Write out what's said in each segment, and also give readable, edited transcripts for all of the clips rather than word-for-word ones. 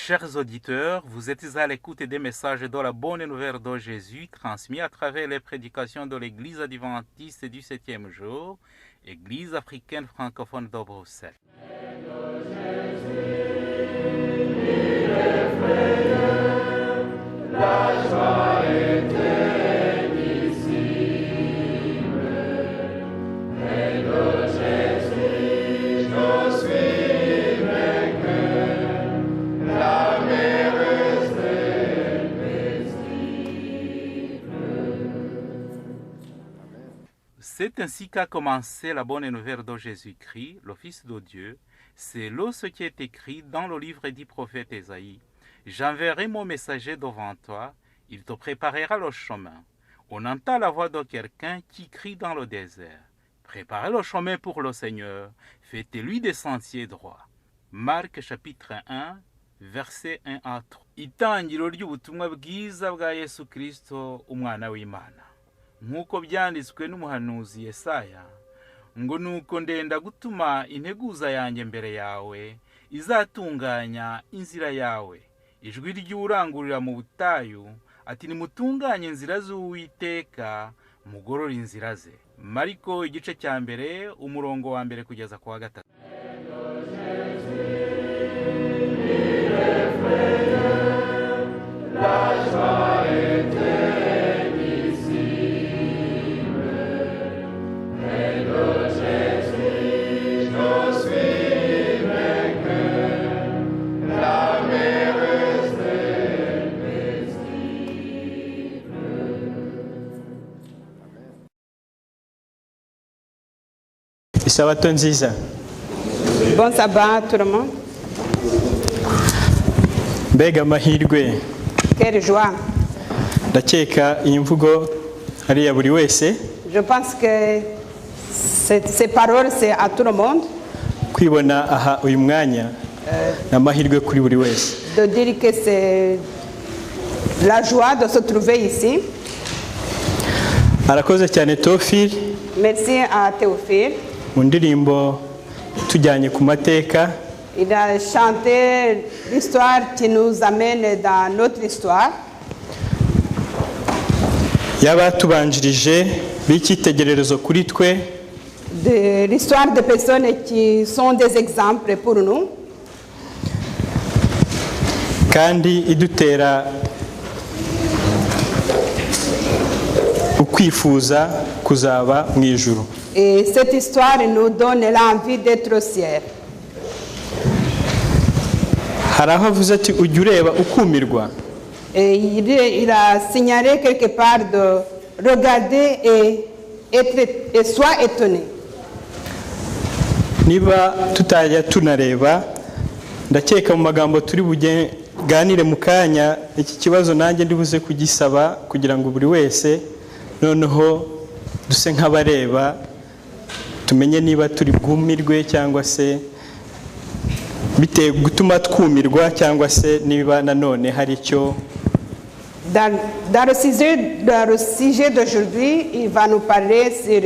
Chers auditeurs, vous êtes à l'écoute des messages de la bonne nouvelle de Jésus transmis à travers les prédications de l'Église adventiste du 7e jour, Église africaine francophone de Bruxelles. C'est ainsi qu'a commencé la bonne nouvelle de Jésus-Christ, le Fils de Dieu. C'est là ce qui est écrit dans le livre du prophète Ésaïe. J'enverrai mon messager devant toi, il te préparera le chemin. On entend la voix de quelqu'un qui crie dans le désert. Préparez le chemin pour le Seigneur, faites-lui des sentiers droits. Marc chapitre 1, verset 1 à 3. Itangiro ry'ubutumwa bwiza bwa Yesu Kristo, umwana w'Imana. Nk'uko byanditswe n'umuhanuzi Yesaya, ngo nuko ndenda gutuma integuza yanjye mbere yawe, izatunganya inzira yawe. Ijwi ry'urangurira mu butayu, ati nimutunganye inzira z'Uwiteka, mugorore inzira ze. Mariko igice cya mbere, umurongo wa mbere kugeza ku wa 3. Isabato nziza. Bon sabbat tout le monde. Mbega amahirwe. Quelle joie. Ndakeka iyi mvugo ari ya buri wese. Je pense que ces paroles c'est à tout le monde. Kwibona aha uyu mwanya n'amahirwe kuri buri wese. De dire que c'est la joie de se trouver ici. Arakoze cyane Théophile. Merci à Théophile. Mu ndirimbo tujyanye ku mateka. Il a chanté l'histoire qui nous amène dans notre histoire. Yabatubanjirije b'icyitegererezo kuri twe. De l'histoire des personnes qui sont des exemples pour nous. Kandi idutera ukwifuza kuzaba mu ijuru. Et cette histoire nous donne l'envie d'être au ciel. Haraho avuze ati ujya ureba ukumirwa. Et il a signalé quelque part de regarder et soit étonné. Niba tutajya tunareba, ndakeka mu magambo turi buganire mu kanya, iki kibazo nanjye ndibuze kugisaba kugira ngo buri wese noneho duse nk'abareba tumenye niba turi bwumirwe cyangwa se bite gutuma twumirwa cyangwa se niba nanone hari icyo. Dans le sujet d'aujourd'hui, il va nous parler sur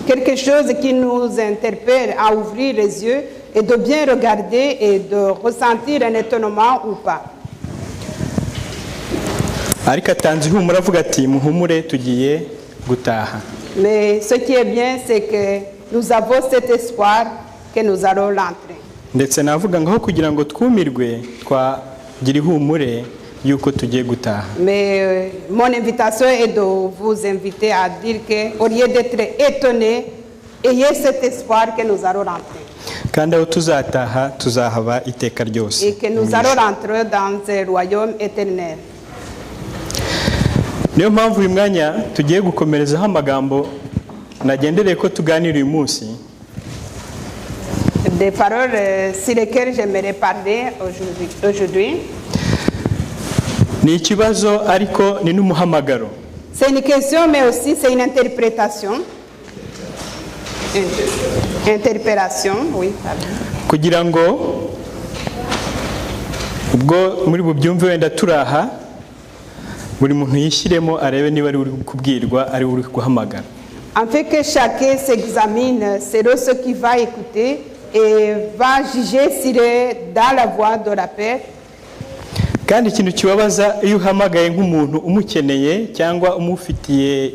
quelque chose qui nous interpelle à ouvrir les yeux et de bien regarder et de ressentir un étonnement ou pas. Ariko atanze ihumura avuga ati muhumure tugiye gutaha. Mais ce qui est bien, c'est que nous avons cet espoir que nous allons rentrer. Ndetse navuga ngaho kugira ngo twumirwe twagira ihumure yuko tugiye gutaha. Mais mon invitation est de vous inviter à dire que au lieu d'être étonné, ayez cet espoir que nous allons rentrer. Kandi aho tuzataha tuzahaba iteka ryose. Et que nous allons rentrer dans ce royaume éternel. Niyo mpamvu uyu mwanya tugiye gukomerezaho amagambo nagendereye ko tuganira uyu munsi. Des paroles sur lesquelles j'aimerais parler aujourd'hui. Ni ikibazo ariko ni n'umuhamagaro. C'est une question mais aussi c'est une interprétation. Interpellation, oui, pardon. Kugira ngo ubwo muri bubyumve wenda turaha buri muntu yishyiremo arebe niba ari uri kubwirwa ari uri guhamagara. En fait que chacun s'examine selon ce qu'il va écouter et va juger s'il est dans la voie de la paix kandi ikintu kibabaza iyo uhamagaye nk'umuntu umukeneye cyangwa umufitiye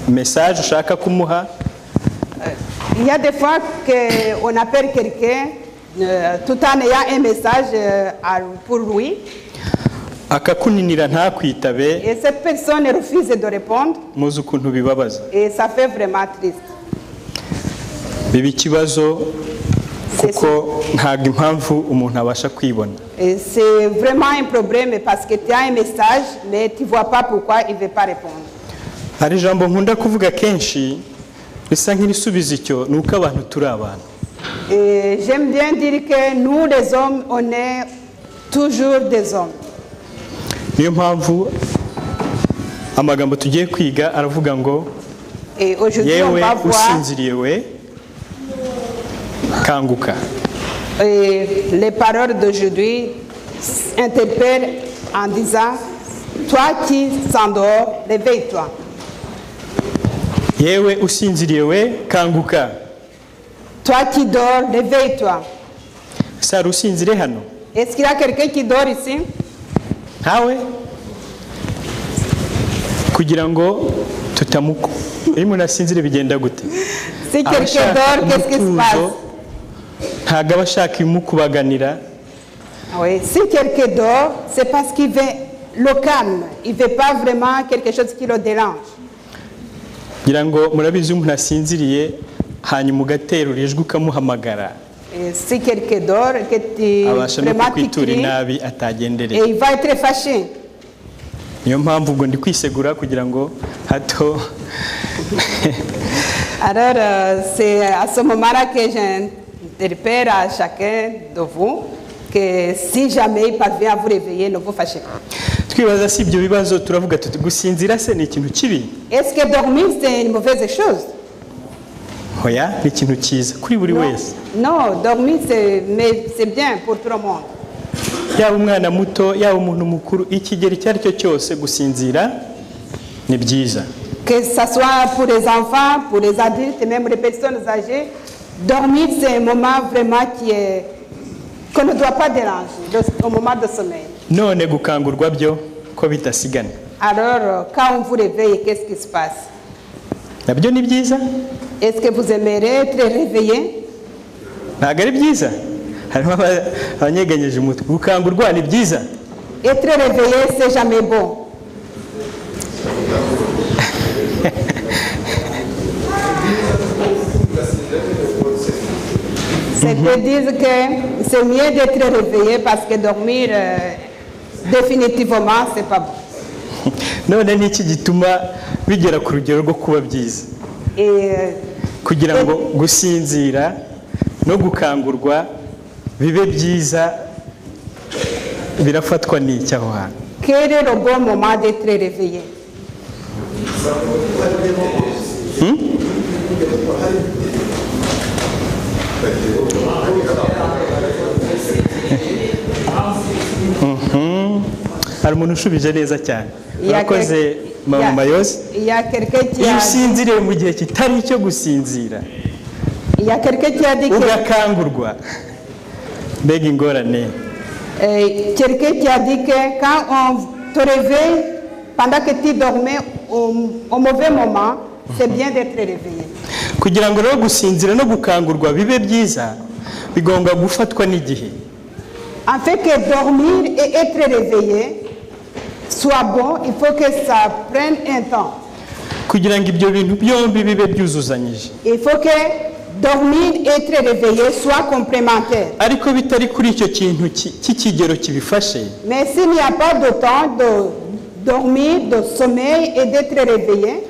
message ushaka kumuha. Il y a des fois qu'on appelle quelqu'un tout en ayant un message pour lui. Akakuninira ntakwitabe. Et cette personne refuse de répondre. Muzi ukuntu bibabaza. Et ça fait vraiment triste. Biba ikibazo kuko ntabwo impamvu umuntu abasha kwibona. Et c'est vraiment un problème parce que tu as un message mais tu vois pas pourquoi il veut pas répondre. Hari ijambo nkunda kuvuga kenshi bisa nk'irisubiza icyo nuko abantu turi abantu. Et j'aime bien dire que nous les hommes on est toujours des hommes. Niyo mpamvu amagambo tugiye kwiga aravuga ngo yewe usinziriye we kanguka. Les paroles d'aujourd'hui interpellent en disant toi qui s'endors, réveille-toi. Yewe usinziriye we kanguka. Toi qui dors, réveille-toi. Sari usinzire hano? Est-ce qu'il y a quelqu'un qui dort ici? Ntawe? Kugira ngo tutamuko. Iyo umuntu asinzire bigenda gute? Si quelqu'un dort, qu'est-ce qui se passe? Ntabwo aba ashaka ibimukubaganira. Oui, si quelqu'un dort, c'est parce qu'il veut le calme. Il ne veut pas vraiment quelque chose qui le dérange. Ngira ngo murabizi umuntu asinziriye hanyuma ugaterura ijwi ukamuhamagara. Si quelqu'un dort, que tu vraiment t'écris, et il va être fâché. Niyo mpamvu ubwo ndi kwisegura kugira ngo hato. Alors c'est à ce moment-là que j'interpelle à chacun de vous que si jamais il parvient à vous réveiller, ne vous fâchez pas. Twibaza si ibyo bibazo turavuga tuti gusinzira se ni ikintu kibi? Est-ce que dormir c'est une mauvaise chose? Oya, ni ikintu cyiza kuri buri wese. Non, dormir c'est bien pour tout le monde. Yaba umwana muto, yaba umuntu mukuru, ikigero icyo ari cyo cyose gusinzira ni byiza. Que ça soit pour les enfants, pour les adultes et même les personnes âgées, dormir c'est un moment vraiment qu'on ne doit pas déranger au moment de sommeil. None gukangurwa byo ko bitasigana. Alors quand on vous réveille, qu'est-ce qui se passe? Nabyo ni byiza? Est-ce que vous aimeriez être réveillé? Ntabwo ari byiza. Harimo abanyeganyeje umutwe. Gukangurwa ni byiza. Être réveillé c'est jamais bon. C'est-à-dire que c'est mieux d'être réveillé parce que dormir définitivement c'est pas bon. None niki gituma bigera ku rugero rwo kuba byiza? Kugira ngo gusinzira no gukangurwa bibe byiza birafatwa n'iki aho hantu? Quel est le bon moment d'être réveillé? Hari umuntu ushubije neza cyane. Urakoze mama Mayozi. Iyo usinziriye mu gihe kitari icyo gusinzira ugakangurwa mbega ingorane. Quelqu'un qui a dit que quand on te réveille pendant que tu dormais au mauvais moment, c'est bien d'être réveillé. Kugira ngo rero gusinzira no gukangurwa bibe byiza bigomba gufatwa n'igihe. En fait que dormir et être réveillé soit bon, il faut que ça prenne un temps. Kugira ngo ibyo bintu byombi bibe byuzuzanyije. Il faut que dormir et être réveillé soit complémentaire. Ariko bitari kuri icyo kintu cy'ikigero kibifashe. Mais s'il n'y a pas de temps de dormir, de sommeil et d'être réveillé,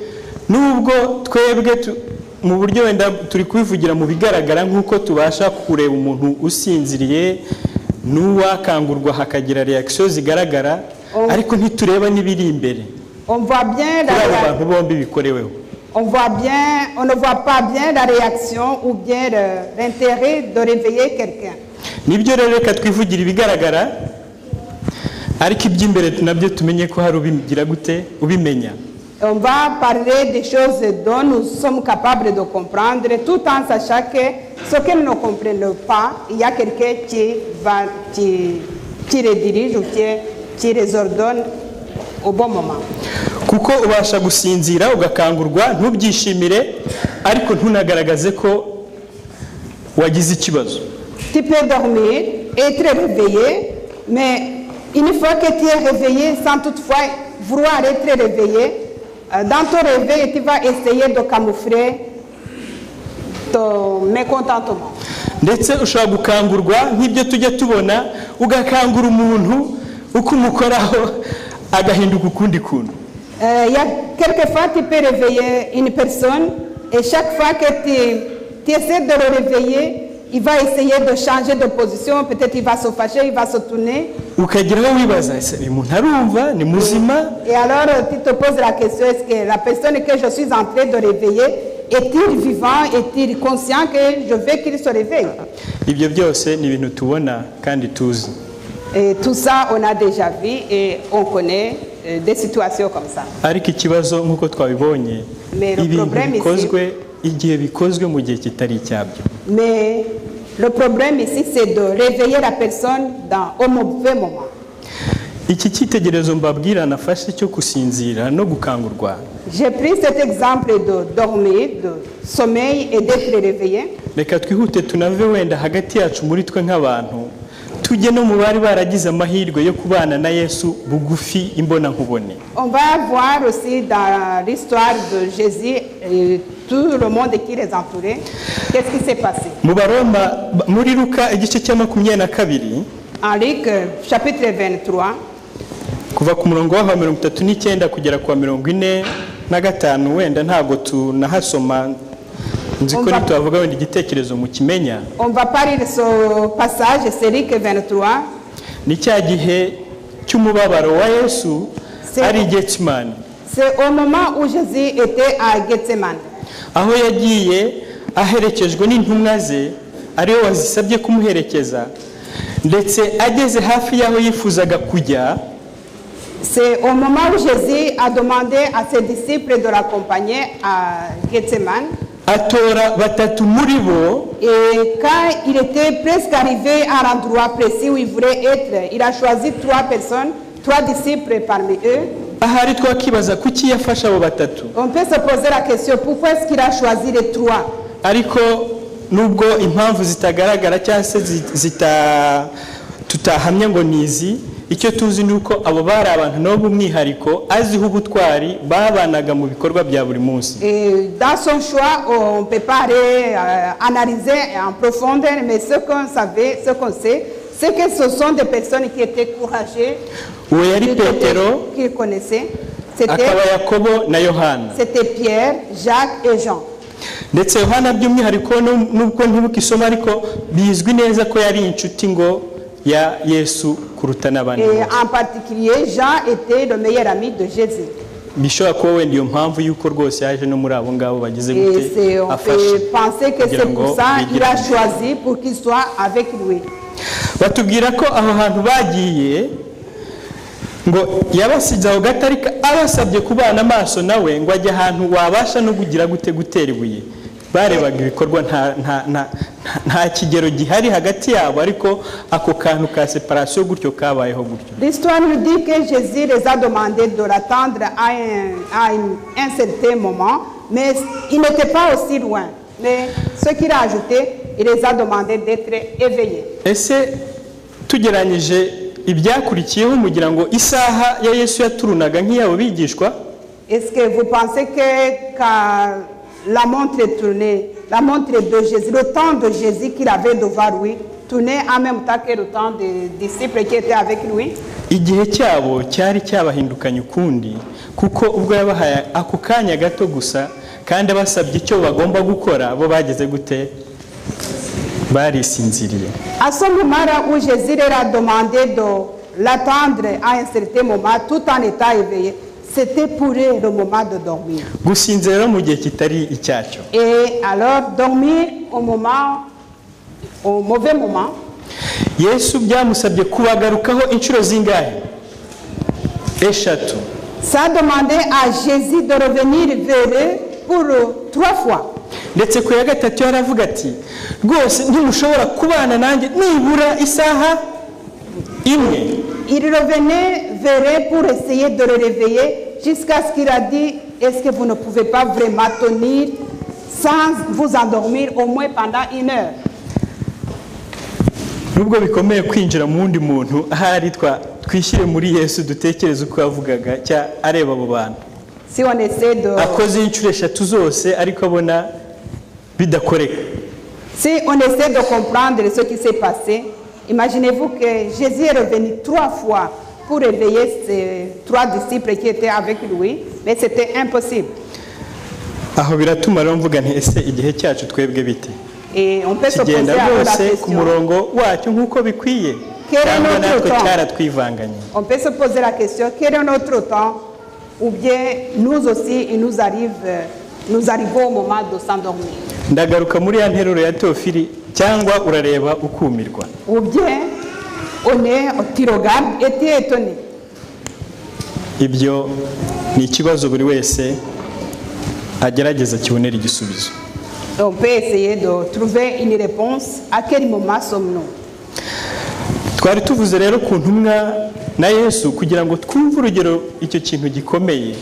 nubwo twebwe mu buryo wenda turi kubivugira mu bigaragara nk'uko tubasha kureba umuntu usinziriye n'uwakangurwa hakagira reaction zigaragara, ariko ntitureba n'ibiri imbere. On voit bien abantu bombi bikoreweho. On ne voit pas bien la réaction ou bien l'intérêt de réveiller quelqu'un. Nibyo rero reka twivugira ibigaragara, ariko iby'imbere nabyo tumenye ko hari ubigira gute ubimenya. On va parler des choses dont nous sommes capables de comprendre tout en sachant que ce qu'elles ne comprennent pas, il y a quelqu'un qui qui les dirige ou qui les ordonne au bon moment. kuko ubasha gusinzira ugakangurwa ntubyishimire ariko ntunagaragaze ko wagize ikibazo. Tu peux dormir, être réveillé, mais une fois que tu es réveillé sans toutefois vouloir être réveillé, dans ton réveil, tu vas essayer de camoufler ton mécontentement. ndetse ushobora gukangurwa nk'ibyo tujya tubona ugakangura umuntu uko umukoraho agahinduka ukundi kuntu. Il y a quelquefois tu peux réveiller une personne et chaque fois que tu essaies de le réveiller, il va essayer de changer de position, peut-être il va se fâcher, il va se tourner. ukageraho wibaza ese uyu muntu arumva ni muzima. Et alors tu te poses la question, est-ce que la personne que je suis en train de réveiller est-il vivant, est-il conscient que je veux qu'il se réveille? ibyo byose ni ibintu tubona kandi tuzi. Et tout ça on a déjà vu et on connaît des situations comme ça. ariko ikibazo nk'uko twabibonye Mais le ibintu problème bikozwe igihe bikozwe mu gihe kitari icyabyo. Mais le problème ici, c'est de réveiller la personne au mauvais moment. iki cyitegerezo mbabwira nafashe cyo gusinzira no gukangurwa. J'ai pris cet exemple de dormir, de sommeil et d'être réveillé. reka twihute tunave wenda hagati yacu muri twe nk'abantu tujye no mu bari baragize amahirwe yo kubana na Yesu bugufi imbona nkubone. On va voir aussi dans l'histoire de Jésus et tout le monde qui les entourait, qu'est-ce qui s'est passé. mu Baroma muri Luka igice cya 22 En Luc chapitre 23, kuva ku murongo wa 39 kugera ku 45 wenda ntago tunahasoma nzi ko nituvuga wenda igitekerezo mu kimenya. on va parler de ce passage, c'est Luc 23. ni cya gihe cy'umubabaro wa Yesu ari Getsemani. C'est au moment où Jésus était à Gethsemane. aho yagiye aherekejwe n'intumwa ze ariwe wazisabye kumuherekeza ndetse ageze hafi y'aho yifuzaga kujya. C'est au moment où Jésus a demandé à ses disciples de l'accompagner à Gethsemane. atora batatu muri bo. Et quand il était presque arrivé à l'endroit précis où il voulait être, il a choisi 3 personnes, 3 disciples parmi eux. ahari twakibaza kuki yafasha abo batatu. On peut se poser la question, pourquoi est-ce qu'il a choisi les 3? ariko nubwo impamvu zitagaragara cyangwa se tutahamya ngo nizi, icyo tuzi ni uko abo bari abantu nabo umwihariko aziho ubutwari babanaga mu bikorwa bya buri munsi. Et dans son choix, on ne peut pas analyser en profondeur, mais ce qu'on sait, c'est que ce sont des personnes qui étaient courageuses, uwo yari Petero, qui connaissaient. akaba Yakobo na Yohana. C'était Pierre, Jacques et Jean. ndetse Yohana by'umwihariko nubwo ntibukisoma ariko bizwi neza ko yari inshuti ngo ya Yesu kuruta n'abandi. Et en particulier, Jean était le meilleur ami de Jésus. bishobora kuba wenda iyo mpamvu y'uko rwose yaje no muri abo ngabo bagize Et gute on peut penser que c'est pour ça qu'il a choisi pour qu'il soit avec lui. batubwira ko aho hantu bagiye ngo yabasize aho gatarika abasabye kubana amaso nawe ngo ajye ahantu wabasha no kugira gute gutera ibuye. barebaga ibikorwa nta kigero gihari hagati yabo ariko ako kantu ka separation gutyo kabayeho gutyo. L'histoire nous dit que Jésus les a demandé de l'attendre à un certain moment, mais il n'était pas aussi loin. Mais ce qu'il a ajouté, il les a demandé d'être éveillés. ese tugeranyije ibyakurikiyeho mugira ngo isaha ya Yesu yaturunaga nk'iyabo bigishwa? Est-ce que vous pensez que quand la montre est tournée, la montre de Jésus, le temps de Jésus qu'il avait devant lui, tournait en même temps que le temps des disciples qui étaient avec lui? igihe cyabo cyari cyabahindukanye ukundi kuko ubwo yabahaye ako kanya gato gusa kandi abasabye icyo bagomba gukora bo bageze gute? barisinziriye. À ce moment-là où Jésus leur a demandé de l'attendre à un certain moment tout en étant éveillé, c'était pour eux le moment de dormir. gusinzira mu gihe kitari icyacyo. Et alors dormir au mauvais moment. Yesu byamusabye kubagarukaho inshuro zingahe? 3. Ça a demandé à Jésus de revenir vers eux pour 3 fois. ndetse ku ya gatatu yaravuga ati rwose ntimushobora kubana nanjye nibura isaha. imwe. Il revenait vers eux pour essayer de le réveiller jusqu'à ce qu'il a dit, est-ce que vous ne pouvez pas vraiment tenir sans vous endormir au moins pendant 1 heure? Nubwo bikomeye kwinjira mu wundi muntu ahari twishyire muri Yesu dutekereze uko yavugaga cya areba abo bantu. Si on essaie de... Akoze inshuro 3 zose ariko abona bidakoreka. Si on essaie de comprendre ce qui s'est passé, imaginez-vous que Jésus est revenu 3 fois pour réveiller ces 3 disciples qui étaient avec lui, mais c'était impossible. Aho biratuma rero mvuga nti ese igihe cyacu twebwe bite? Et on peut se poser la ku murongo wacyo nkuko bikwiye. On peut se poser la question, quel est notre temps? Ou bien nous aussi, nous arrivons au moment de s'endormir. Ndagaruka muri ya nteruro ya Teofili cyangwa urareba ukumirwa. Ou bien tu regardes et tu es étonné. Ibyo ni ikibazo buri wese agerageza kibonera igisubizo. On peut essayer de trouver une réponse. À quel moment sommes-nous? Twari tuvuze rero ku ntumwa na Yesu kugira ngo twumve urugero icyo kintu gikomeye.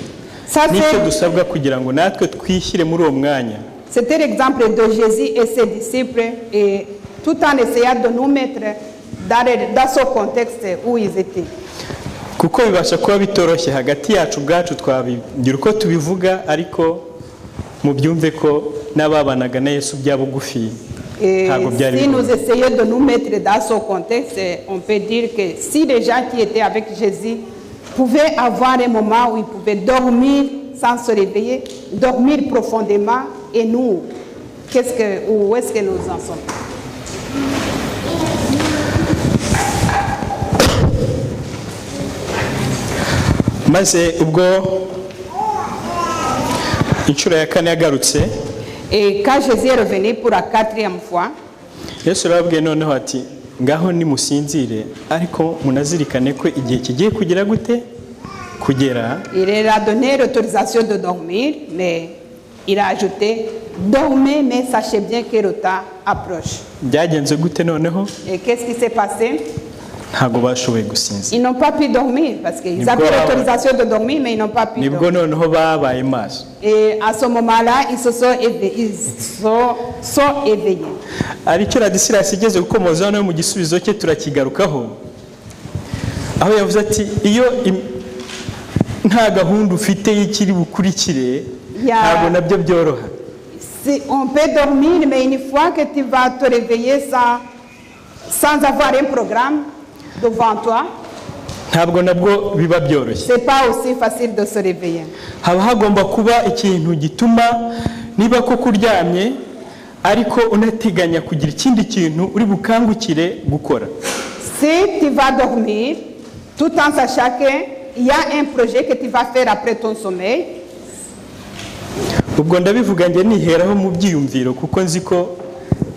Nicyo dusabwa kugira ngo natwe twishyire muri uwo mwanya. C'était l'exemple de Jésus et ses disciples, et tout en essayant de nous mettre dans ce contexte où ils étaient. Kuko bibasha kuba bitoroshye hagati yacu ubwacu twabigira uko tubivuga ariko mu byumve ko n'ababanaga na Yesu byabugufi. Et si nous essayons de nous mettre dans ce contexte, on peut dire que si les gens qui étaient avec Jésus pouvaient avoir un moment où ils pouvaient dormir sans se réveiller, dormir profondément, et nous, où est-ce que nous en sommes? Maze ubwo inshuro ya 4 yagarutse. Et quand Jésus est revenu pour la 4e fois, Yesu arababwiye noneho ati ngaho nimusinzire ariko munazirikane ko igihe kigiye kugira gute kugera. Il leur a donné l'autorisation de dormir, mais il a ajouté dormez, mais sachez bien que le temps approche. Byagenze gute noneho? Et qu'est-ce qui s'est passé? Ntago bashoboye gusinzira. Ils n'ont pas pu dormir parce qu'ils avaient l'autorisation de dormir, mais ils n'ont pas pu dormir. Nibwo noneho babaye maso. Et à ce moment-là, ils se sont éveillés. Aricyo Ladisirasi igeze gukomoza no mu gisubizo cye turakigarukaho. Aho yavuze ati iyo nta gahunda ufite y'ikiri bukurikire ntabwo nabyo byoroha. On peut dormir, mais une fois que tu vas te réveiller sans avoir un programme devant toi, ntabwo nabwo biba byoroshye. C'est pas aussi facile de se réveiller. Haba hagomba kuba ikintu gituma niba ko kuryamye ariko unateganya kugira ikindi kintu uri bukangukire gukora. Si tu vas dormir tout en sachant qu'il y a un projet que tu vas faire après ton sommeil. Ubwo ndabivuga nge niheraho mu byiyumviro kuko nziko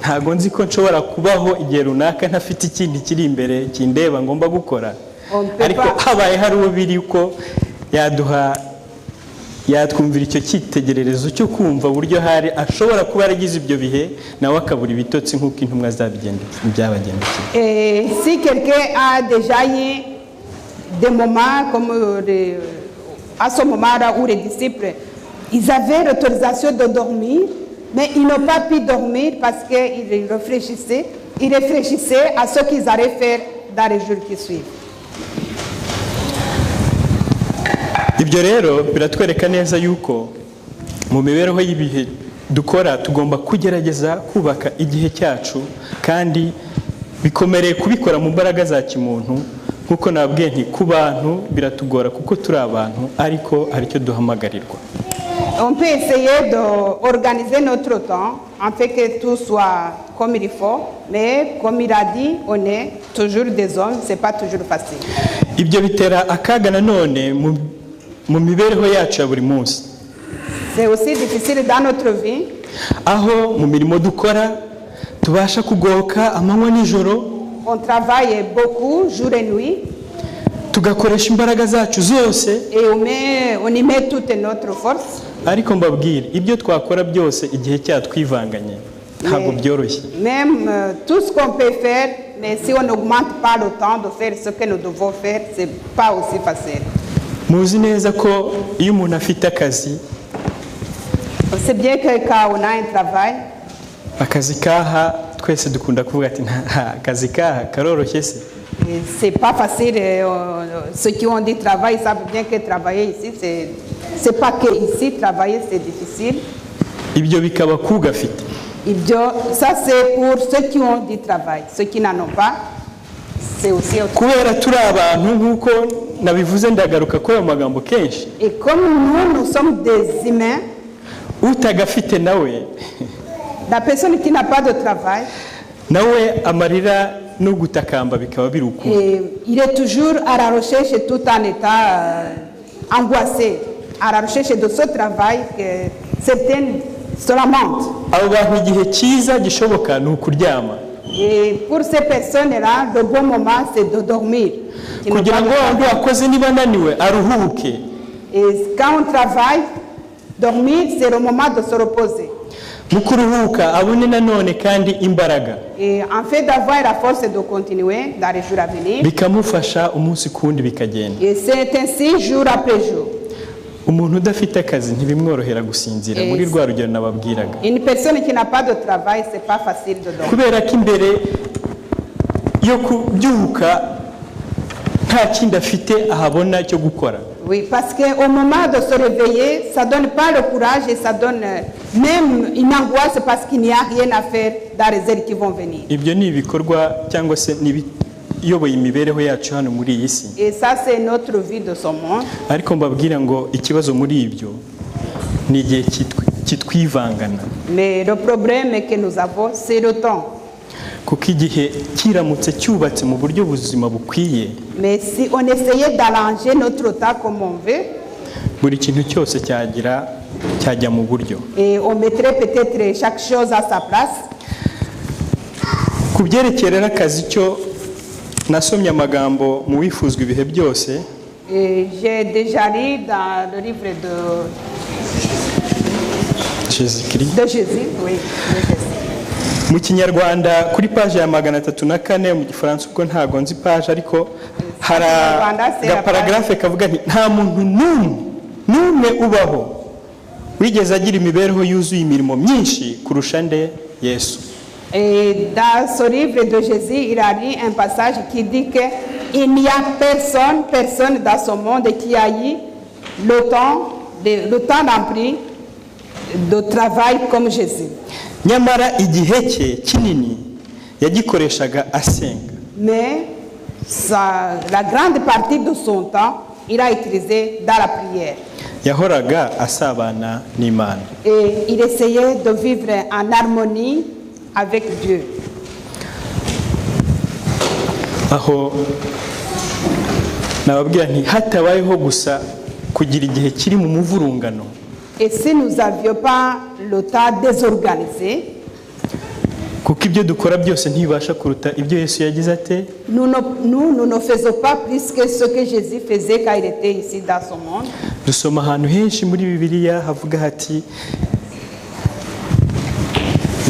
ntago nziko nshobora kubaho igihe runaka ntafite ikindi kiri imbere kindeba ngomba gukora. Ariko habaye hari uwo biri uko yatwumvira icyo cyitegererezo cyo kumva buryo hari ashobora kuba yaragize ibyo bihe nawe akabura ibitotsi nk'uko intumwa byabagendekeye. Et si quelqu'un a déjà eu des moments comme à ce moment-là où les disciples ils avaient l'autorisation de dormir, mais ils n'ont pas pu dormir parce qu'ils réfléchissaient à ce qu'ils allaient faire dans les jours qui suivent. Ibyo rero biratwereka neza yuko mu mibereho y'ibihe dukora tugomba kugerageza kubaka igihe cyacu kandi bikomereye kubikora mu mbaraga za kimuntu nkuko nabwiye nti ku bantu biratugora kuko turi abantu ariko aricyo duhamagarirwa. On peut essayer d'organiser notre temps afin que tout soit comme il faut, mais comme il a dit, on est toujours des hommes, c'est pas toujours facile. Ibyo bitera akaga nanone mu mibereho yacu ya buri munsi. C'est aussi difficile dans notre vie. Aho mu mirimo dukora tubasha kugoka amanywa nijoro. On travaille beaucoup jour et nuit. Tugakoresha imbaraga zacu zose. Et on y met toute notre force. Ariko mbabwire ibyo twakora byose igihe cyatwivanganye. ntabwo byoroshye. Même tout ce qu'on peut faire, mais si on n'augmente pas le temps de faire ce que nous devons faire, c'est pas aussi facile. Muzi neza ko iyo umuntu afite akazi, C'est bien que quand on a un travail, akazi kaha twese dukunda kuvuga ati akazi kaha karoroshye se. c'est pas facile. Ceux qui ont dit travail savent bien que travailler ici, c'est pas que ici, travailler c'est difficile. Ibyo bikaba kugafite. Ça c'est pour ceux qui ont du travail. Ceux qui n'en ont pas, c'est aussi autre chose. Kubera turi abantu nkuko nabivuze ndagaruka ko ayo magambo kenshi. Et comme nous sommes des humains, Utagafite nawe la personne qui n'a pas de travail, nawe amarira no gutakamba bikaba biri uko. il est toujours à la recherche tout en état angoissé, à la recherche de ce travail que certaines se lamentent. Abo bantu igihe cyiza gishoboka ni ukuryama. Et pour ces personnes-là, le bon moment c'est de dormir. Kugira ngo wandi wakoze niba naniwe aruhuke. Et quand on travaille, dormir c'est le moment de se reposer. Mu kuruhuka abone nanone kandi imbaraga. Et en fait d'avoir la force de continuer dans les jours à venir. Bikamufasha umunsi kundi bikagenda. Et c'est ainsi jour après jour. Umuntu udafite akazi ntibimworohera gusinzira muri rwa rugero nababwiraga. Une personne qui n'a pas de travail, c'est pas facile de dormir. Kubera ko imbere yo kubyuka nta kindi afite ahabona cyo gukora. Oui, parce qu'au moment de se réveiller, ça donne pas le courage et ça donne même une angoisse parce qu'il n'y a rien à faire dans les heures qui vont venir. Ibyo ni ibikorwa cyangwa se nibiyoboye imibereho yacu hano muri iyi si. Et ça c'est notre vie de ce monde. Ariko mbabwira ngo ikibazo muri ibyo ni igihe kitwivangana. Mais le problème que nous avons, c'est le temps. Kuko igihe kiramutse cyubatse mu buryo buzima bukwiye, mais si on essayait d'allonger notre temps comme on veut, buri kintu cyose cyajya mu buryo. Et on mettrait peut-être chaque chose à sa place. Ku byerekeye n'akazi cyo nasomye amagambo mu wifuzwa ibihe byose. J'ai déjà lu dans le livre Jésus-Christ. De Jésus, oui, de Jésus. Mu Kinyarwanda kuri page ya 304 mu Gifaransa ubwo ntago nzi page ariko hari agaparagrafe kavuga nti nta muntu n'umwe ubaho wigeze agira imibereho yuzuye imirimo myinshi kurusha nde Yesu. Et dans ce livre de Jésus, il a dit un passage qui dit que il n'y a personne dans ce monde qui a eu le temps d'emplir de travail comme Jésus. Nyamara igihe cye kinini yagikoreshaga asenga. Mais la grande partie de son temps, il a utilisé dans la prière. Yahoraga asabana n'Imana. Et il essayait de vivre en harmonie avec Dieu. Aho nababwira nti hatabayeho gusa kugira igihe kiri mu muvurungano. Et si nous n'avions pas le temps désorganisé, kuko ibyo dukora byose ntibasha kuruta ibyo Yesu yagize ate. Nous ne faisons pas plus que ce que Jésus faisait quand il était ici dans ce monde. Dusoma ahantu henshi muri Bibiliya havuga hati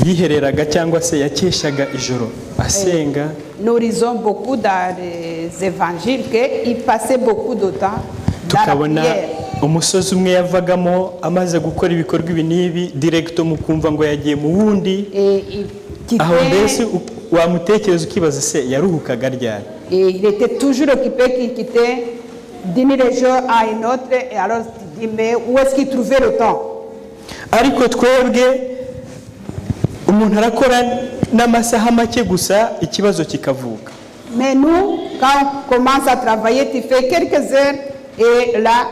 yihereraga cyangwa se yakeshaga ijoro asenga. Nous lisons beaucoup dans les évangiles qu'il passait beaucoup de temps dans la prière. Umusozi umwe yavagamo amaze gukora ibikorwa ibi nibi directo mukumva ngo yagiye mu wundi. Aho mbese wamutekereza ukibaza se yaruhukaga ryari. Et il était toujours occupé qu'il quittait d'une région à une autre et alors tu dis mais où est-ce qu'il trouvait le temps? Ariko twebwe umuntu arakora n'amasaha make gusa ikibazo kikavuka. Mais nous quand on commence à travailler tu fais quelques heures et là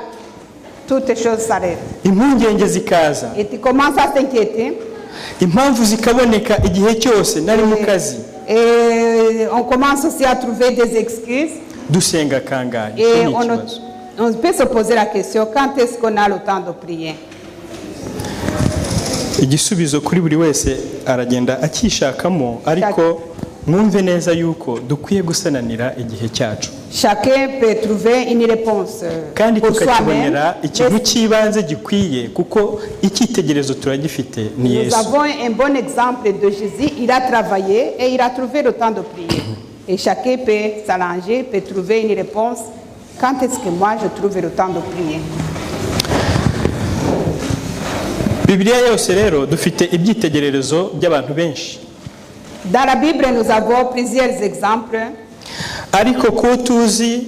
toutes les choses s'arrêtent. Impungenge zikaza. Et tu commences à t'inquiéter. Impamvu zikaboneka igihe cyose nari mu kazi. Et on commence aussi à trouver des excuses. Dusenga kangahe. Et on peut se poser la question quand est-ce qu'on a le temps de prier? Igisubizo kuri buri wese aragenda akishakamo ariko mwumve neza yuko dukwiye gusananira igihe cyacu. chacun peut trouver une réponse kandi pour soi-même. tukakibonera ikintu cy'ibanze gikwiye kuko icyitegererezo turagifite ni Nous Yesu. avons un bon exemple de Jésus. Il a travaillé et il a trouvé le temps de prier. Et chacun peut s'arranger, peut trouver une réponse. Quand est-ce que moi je trouve le temps de prier? Bibiliya yose rero dufite ibyitegererezo by'abantu benshi, Dans la Bible, nous avons plusieurs exemples. ariko ko tuzi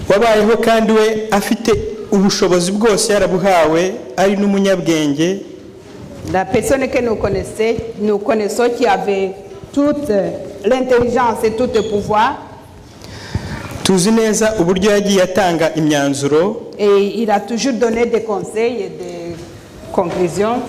wabayeho kandi we afite ubushobozi bwose yarabuhawe, ari n'umunyabwenge. La personne que nous connaissons qui avait toute l'intelligence et tout le pouvoir. Tuzi neza uburyo yagiye atanga imyanzuro, Et il a toujours donné des conseils et des conclusions.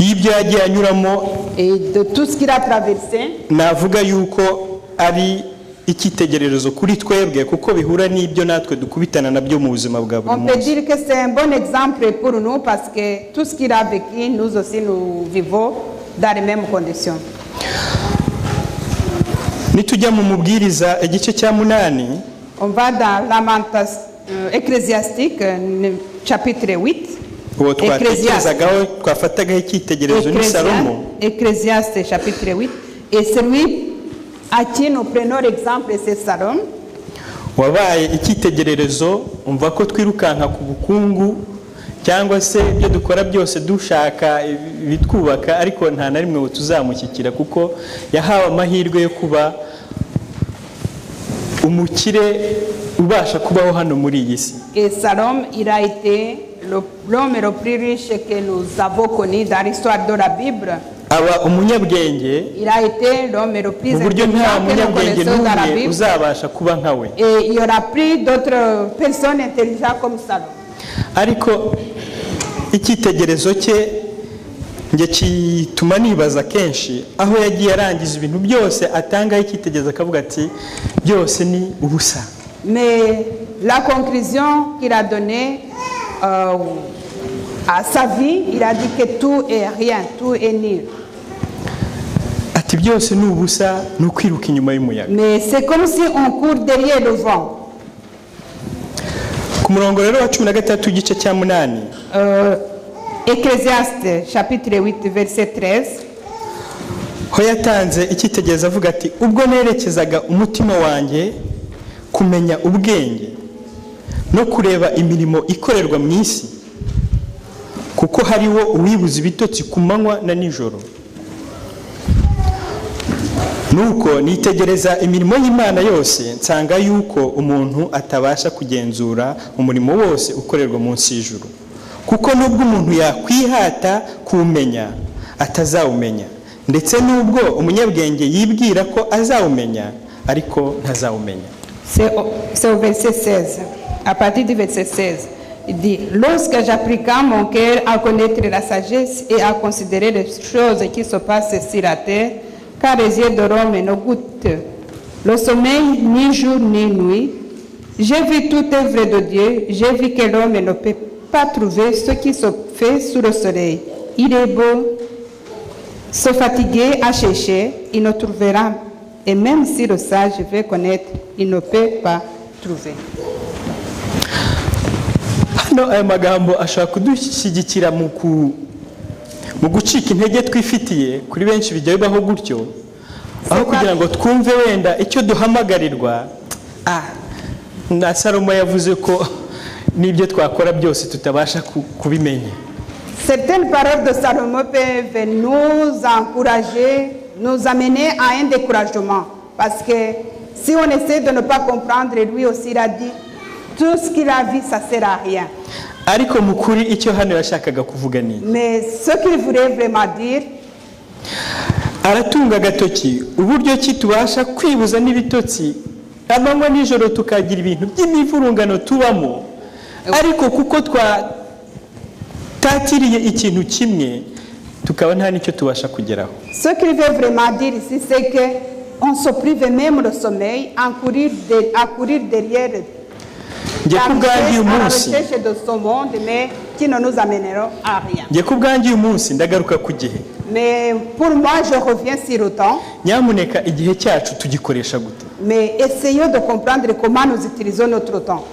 y'ibyo yagiye anyuramo. Et de tout ce qu'il a traversé, Navuga yuko ari icyitegererezo kuri twebwe kuko bihura n'ibyo natwe dukubitana nabyo mu buzima bwa buri on peut munsi. dire que c'est un bon exemple pour nous parce que tout ce qu'il a vécu, nous aussi nous vivons dans les mêmes conditions. Nitujya mu mubwiriza igice cya 8, On va dans Lamentation Ecclésiastique, chapitre 8. uwo twatekerezagaho twafatagaho icyitegererezo ni Salomo. Ecclésiaste, chapitre 8. Et celui à qui nous prenons l'exemple, c'est Salomon. Wabaye icyitegererezo, umva ko twirukanka ku bukungu cyangwa se ibyo dukora byose dushaka bitwubaka, ariko nta na rimwe tuzamushyikira kuko yahawe amahirwe yo kuba umukire ubasha kubaho hano muri iyi si. Et Salomon, il a été l'homme le plus riche que nous avons connu dans l'histoire de la Bible. Aba umunyabwenge Il a été l'homme le plus mu buryo nta intelligent que nous munyabwenge connaissons dans la n'umwe Bible. uzabasha kuba nka we. Et il y aura plus d'autres personnes intelligentes comme Salomon. Ariko icyitegererezo cye nge kituma nibaza kenshi aho yagiye arangiza ibintu byose atangaho icyitegererezo akavuga ati byose ni ubusa. Mais la conclusion qu'il a donnée à sa vie, il a dit que tout est rien, tout est nul. Ati byose ni ubusa, ni ukwiruka inyuma y'umuyaga. Mais c'est comme si on court derrière le vent. Ku murongo rero wa 13 igice cya 8, Ecclésiaste chapitre 8 verset 13. ho yatanze icyitegererezo avuga ati ubwo nerekezaga umutima wanjye kumenya ubwenge no kureba imirimo ikorerwa mu isi, kuko hariho uwibuza ibitotsi ku manywa na nijoro. Nuko nitegereza imirimo y'Imana yose, nsanga yuko umuntu atabasha kugenzura umurimo wose ukorerwa munsi y'ijuru, kuko nubwo umuntu yakwihata kuwumenya atazawumenya, ndetse nubwo umunyabwenge yibwira ko azawumenya ariko ntazawumenya. C'est au verset 16. À partir du verset 16, il dit: lorsque j'appliqua mon cœur à connaître la sagesse et à considérer les choses qui se passent sur la terre, car les yeux de l'homme ne goûtent le sommeil ni jour ni nuit, j'ai vu toute œuvre de Dieu, j'ai vu que l'homme ne peut pas trouver ce qui se fait sous le soleil. Il est beau se fatiguer à chercher, il ne trouvera. Et même si le sage veut connaître, il ne peut pas trouver. Hano aya magambo ashaka kudushyigikira mu gucika intege twifitiye kuri benshi bijya bibaho gutyo, aho kugira ngo twumve wenda icyo duhamagarirwa. Na Salomo yavuze ko n'ibyo twakora byose tutabasha kubimenya. Certaines paroles de Salomon peuvent nous encourager, nous amener à un découragement. Parce que si on essaie de ne pas comprendre, lui aussi il a dit, tout ce qu'il a vu, ça ne sert à rien. Ariko mukuri icyo hano yashakaga kuvuga ni. Mais ce qu'il voulait vraiment dire, aratunga gatoki uburyo ki tubasha kwibuza n'ibitotsi amanywa nijoro tukagira ibintu by'imivurungano tubamo, ariko kuko tatiriye ikintu kimwe tukaba nta nicyo tubasha kugeraho. Ce qu'il veut vraiment dire ici, c'est qu'on se prive même le sommeil à courir derrière Njye kubwanjye uyu à la munsi recherche de ce monde, mais qui ne nous amèneront à rien. njye kubwanjye uyu munsi ndagaruka ku gihe. Mais pour moi, je reviens sur le temps. Nyamuneka igihe cyacu tugikoresha gute? mais essayons de comprendre comment nous utilisons notre temps.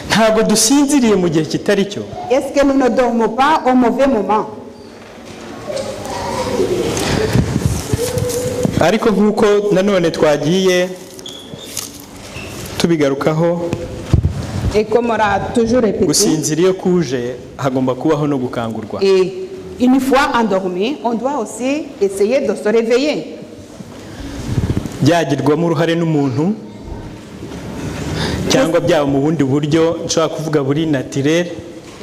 ntabwo dusinziriye mu gihe kitari cyo. Est-ce que nous ne dormons pas au mauvais moment? ariko nk'uko nanone twagiye tubigarukaho, Et comme on a toujours répété, gusinzira iyo kuje hagomba kubaho no gukangurwa. et une fois endormi, on doit aussi essayer de se réveiller. byagirwamo uruhare n'umuntu cyangwa byaba mu bundi buryo nshobora kuvuga buri naturel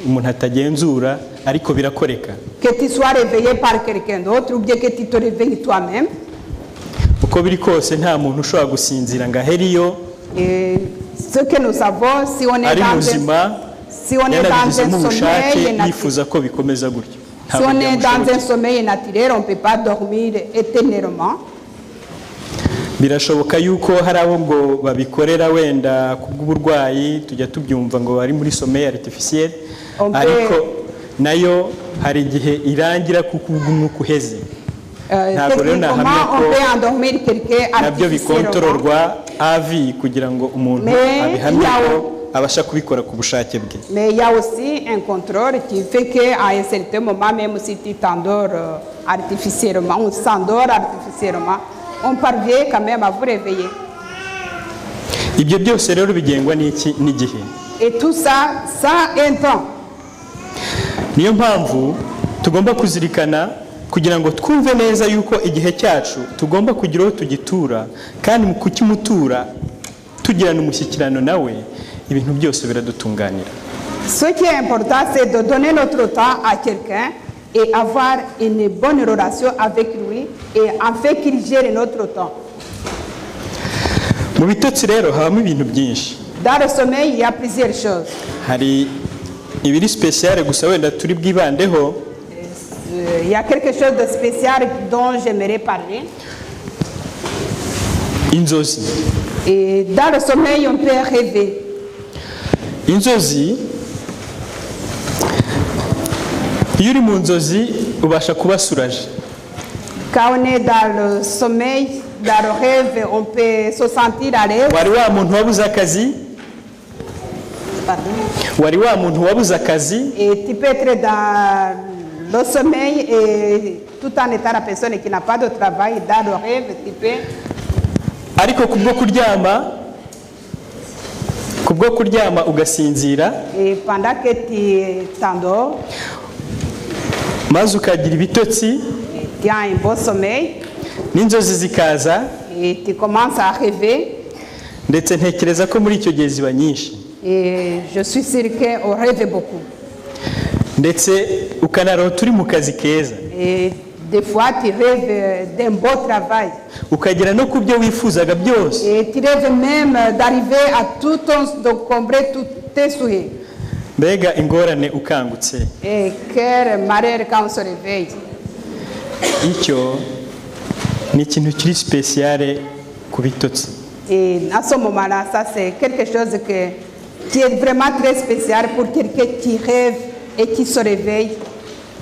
umuntu atagenzura ariko birakoreka. Que tu sois réveillé par quelqu'un d'autre ou bien que tu te réveilles toi-même. uko biri kose nta muntu ushobora gusinzira ngo aheriyo Et ce que nous savons, si on est ari dans muzima un yanabigizemo ubushake sommeil naturel, yifuza ko bikomeza gutyo. si Ntabwo on est dans byamushobokera. un sommeil naturel, on ne peut pas dormir éternellement. birashoboka yuko hari abo ngo babikorera wenda kubw'uburwayi, tujya tubyumva ngo bari muri sommeil artificiel, ariko nayo hari igihe irangira kuko umwuka uheze. ntabwo rero nahamya Techniquement, ko on peut endormir quelqu'un nabyo artificiellement. bikontororwa avi kugira ngo umuntu Mais abihamye yawo- ko abasha kubikora ku bushake bwe. Mais il y a aussi un contrôle qui fait qu'à un certain moment, même si tu t'endors artificiellement, on s'endort artificiellement, on parvient quand même à vous réveiller. ibyo byose rero bigengwa n'iki? n'igihe. Et tout ça, ça a un temps. niyo mpamvu tugomba kuzirikana kugira ngo twumve neza yuko igihe cyacu tugomba kugira aho tugitura, kandi mu kukimutura tugirana umushyikirano nawe, ibintu byose biradutunganira. Ce qui est important, c'est de donner notre temps à quelqu'un et avoir une bonne relation avec lui et en fait qu'il gère notre temps. mu bitotsi rero habamo ibintu byinshi. Dans le sommeil, il y a plusieurs choses. hari ibiri spécial gusa wenda turi bwibandeho. Il y a quelque chose de spécial dont j'aimerais parler. inzozi. Et dans le sommeil, on peut rêver. inzozi, iyo uri mu nzozi ubasha kuba suraje. Quand on est dans le sommeil, dans le rêve, on peut se sentir à l'aise. wari wa muntu wabuze akazi, Pardon. wari wa muntu wabuze akazi, Et tu peux être dans le sommeil et tout en étant la personne qui n'a pas de travail, dans le rêve, tu peux. ariko kubwo kuryama ugasinzira, Et pendant que tu t'endors, maze ukagira ibitotsi tu as un beau sommeil n'inzozi zikaza, et tu commences à rêver. ndetse ntekereza ko muri icyo gihe ziba nyinshi, Et je suis sûre qu'on rêve beaucoup. ndetse ukanarota uri mu kazi keza, Et des fois, tu rêves d'un beau travail. ukagera no ku byo wifuzaga byose, Et tu rêves même d'arriver à tout ton, de combler tous tes souhaits. mbega ingorane ukangutse. Et quel malheur quand on se réveille. icyo ni ikintu kiri spécial ku bitotsi. Et à ce moment-là, ça c'est quelque chose qui est vraiment très spécial pour quelqu'un qui rêve et qui se réveille